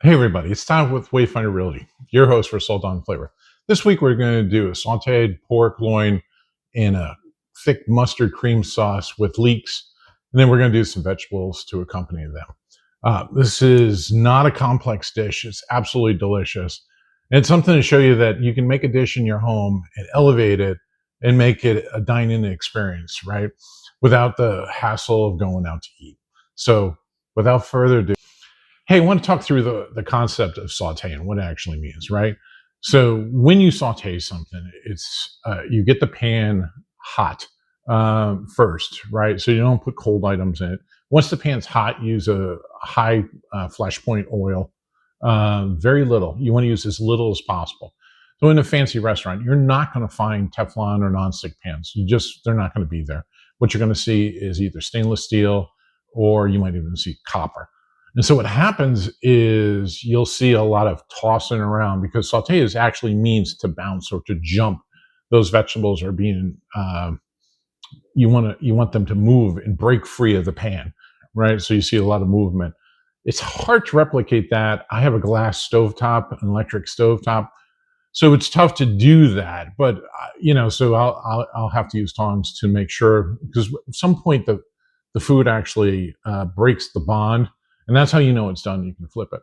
Hey everybody, it's Tom with Wayfinder Realty, your host for Salt on Flavor. This week we're going to do a sauteed pork loin in a thick mustard cream sauce with leeks, and then we're going to do some vegetables to accompany them. This is not a complex dish. It's absolutely delicious. And it's something to show you that you can make a dish in your home and elevate it and make it a dine-in experience, right? Without the hassle of going out to eat. So without further ado, hey, I want to talk through the concept of sauteing, what it actually means, right? So when you saute something, it's you get the pan hot first, right? So you don't put cold items in it. Once the pan's hot, use a high flash point oil, very little. You want to use as little as possible. So in a fancy restaurant, you're not going to find Teflon or nonstick pans. They're not going to be there. What you're going to see is either stainless steel or you might even see copper. And so what happens is you'll see a lot of tossing around because saute actually means to bounce or to jump. Those vegetables are being, you want them to move and break free of the pan, right? So you see a lot of movement. It's hard to replicate that. I have a glass stovetop, an electric stovetop, so it's tough to do that. But so I'll have to use tongs to make sure, because at some point the food actually breaks the bond. And that's how you know it's done. You can flip it,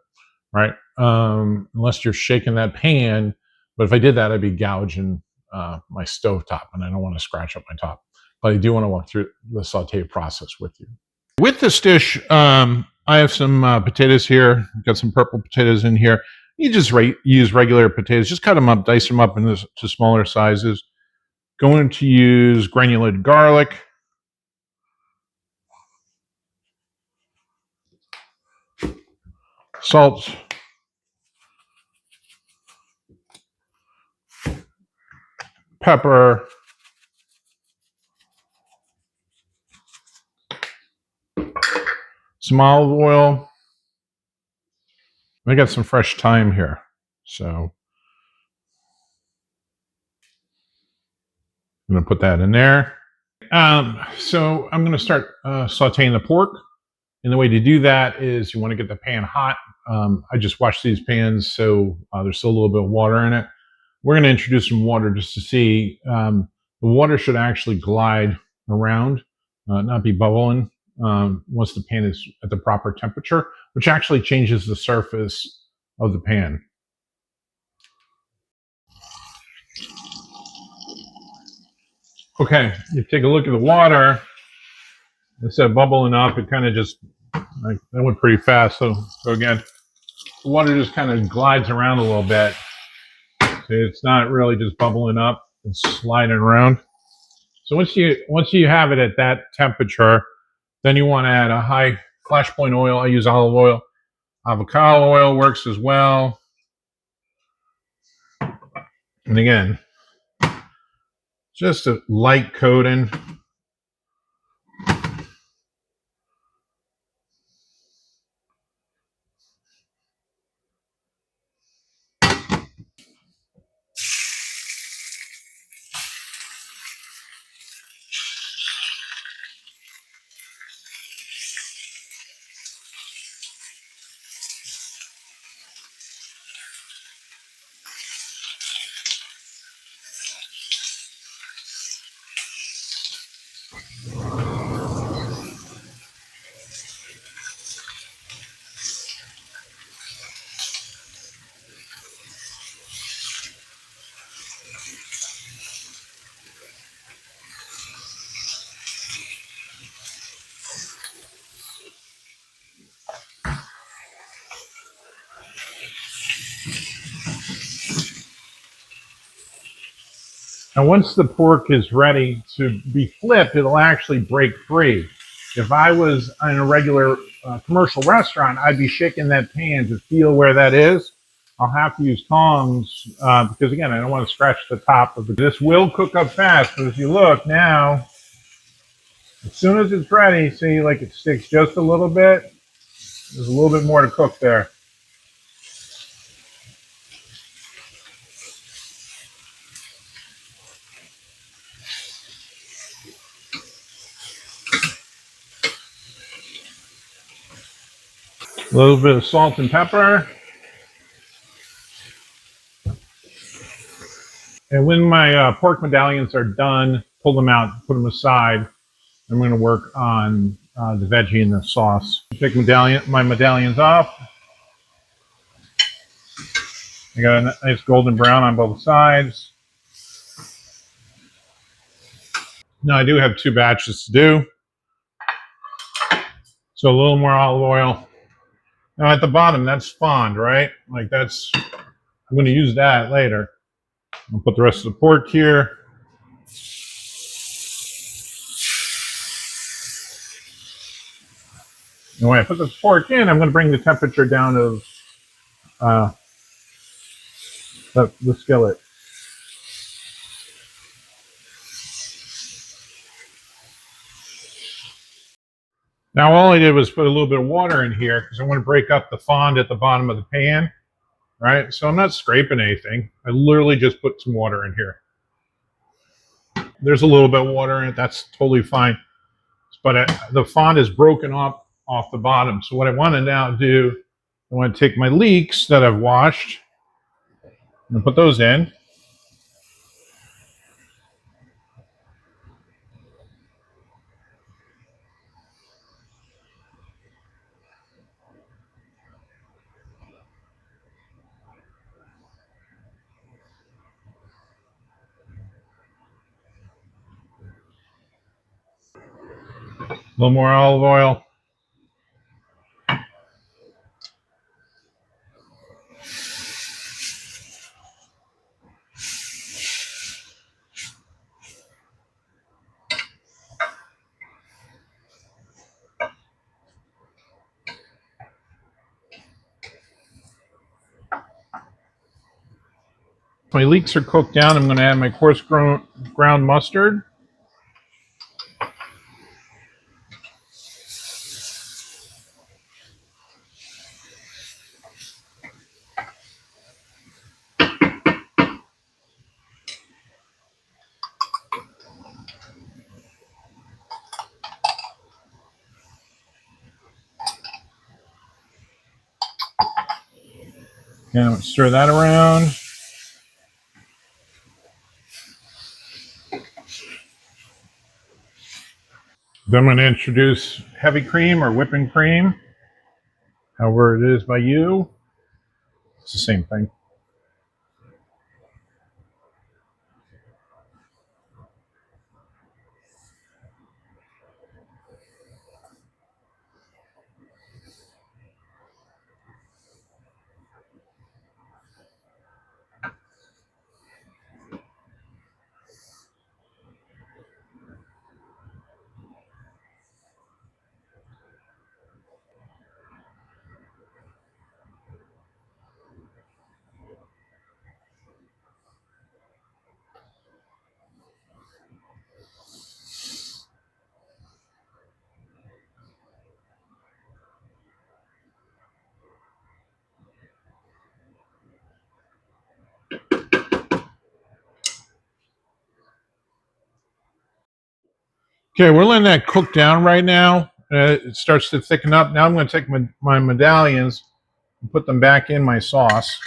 right? Unless you're shaking that pan. But if I did that, I'd be gouging my stovetop, and I don't want to scratch up my top. But I do want to walk through the saute process with you. With this dish, I have some potatoes here. Got some purple potatoes in here. You just use regular potatoes. Just cut them up, dice them up into smaller sizes. Going to use granulated garlic. Salt, pepper, some olive oil. I got some fresh thyme here, so I'm going to put that in there. So I'm going to start sauteing the pork. And the way to do that is you want to get the pan hot. I just washed these pans, so there's still a little bit of water in it. We're going to introduce some water just to see. The water should actually glide around, not be bubbling once the pan is at the proper temperature, which actually changes the surface of the pan. Okay, you take a look at the water. Instead of bubbling up, it kind of just, that went pretty fast. So again, the water just kind of glides around a little bit. It's not really just bubbling up and sliding around. So once you have it at that temperature, then you want to add a high flash point oil. I use olive oil. Avocado oil works as well. And again, just a light coating. Now, once the pork is ready to be flipped, it'll actually break free. If I was in a regular commercial restaurant, I'd be shaking that pan to feel where that is. I'll have to use tongs because, again, I don't want to scratch the top of it. This will cook up fast, but if you look now, as soon as it's ready, see, like it sticks just a little bit. There's a little bit more to cook there. A little bit of salt and pepper. And when my pork medallions are done, pull them out, put them aside. I'm going to work on the veggie and the sauce. Take my medallions off. I got a nice golden brown on both sides. Now I do have 2 batches to do. So a little more olive oil. Now at the bottom, that's fond, right? Like that's, I'm going to use that later. I'll put the rest of the pork here. And when I put the pork in, I'm going to bring the temperature down to the skillet. Now all I did was put a little bit of water in here because I want to break up the fond at the bottom of the pan, right? So I'm not scraping anything. I literally just put some water in here. There's a little bit of water in it. That's totally fine. But the fond is broken up off the bottom. So what I want to now do, I want to take my leeks that I've washed and put those in. A little more olive oil. My leeks are cooked down. I'm going to add my coarse ground mustard. And I'm going to stir that around. Then I'm going to introduce heavy cream or whipping cream, however it is by you. It's the same thing. Okay, we're letting that cook down right now. It starts to thicken up. Now I'm going to take my medallions and put them back in my sauce.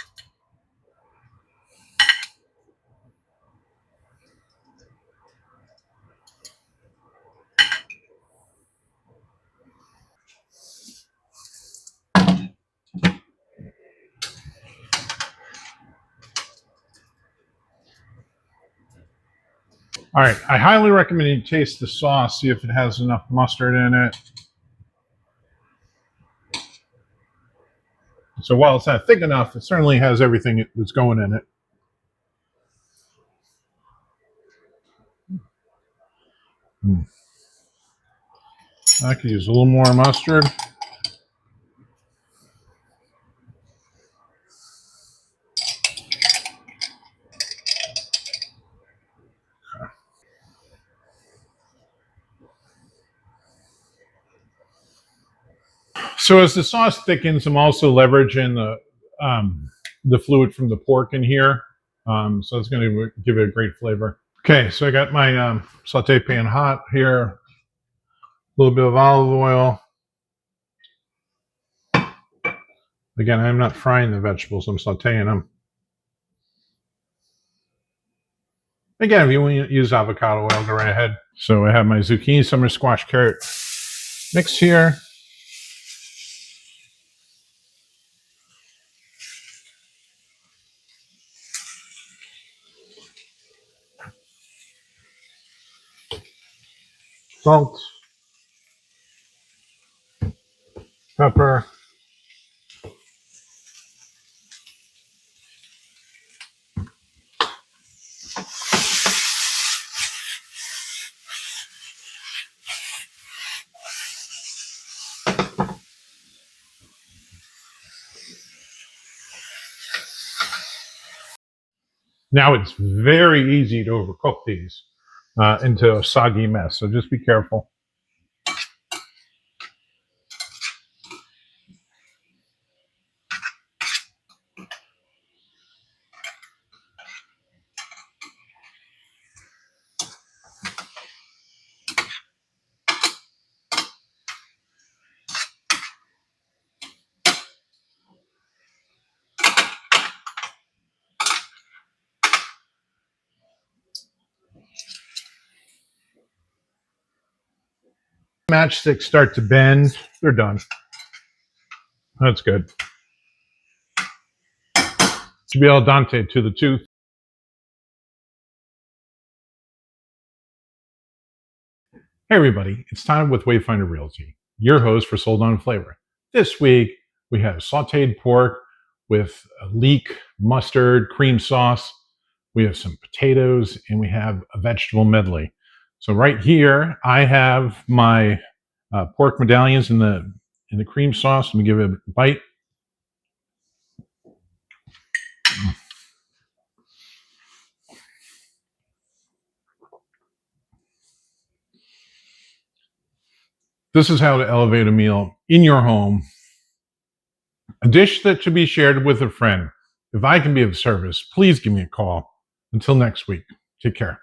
All right, I highly recommend you taste the sauce, see if it has enough mustard in it. So while it's not thick enough, it certainly has everything that's going in it. I could use a little more mustard. So as the sauce thickens, I'm also leveraging the fluid from the pork in here. So it's going to give it a great flavor. Okay, so I got my saute pan hot here. A little bit of olive oil. Again, I'm not frying the vegetables, I'm sauteing them. Again, if you want to use avocado oil, go right ahead. So I have my zucchini, summer squash, carrot mix here. Salt, pepper, now it's very easy to overcook these into a soggy mess, so just be careful. Matchsticks start to bend, they're done. That's good. Should be al dente to the tooth. Hey everybody, it's time with Wayfinder Realty, your host for Sold On Flavor. This week we have sauteed pork with a leek, mustard, cream sauce. We have some potatoes and we have a vegetable medley. So right here I have my pork medallions in the cream sauce. Let me give it a bite. This is how to elevate a meal in your home. A dish that should be shared with a friend. If I can be of service, please give me a call. Until next week, take care.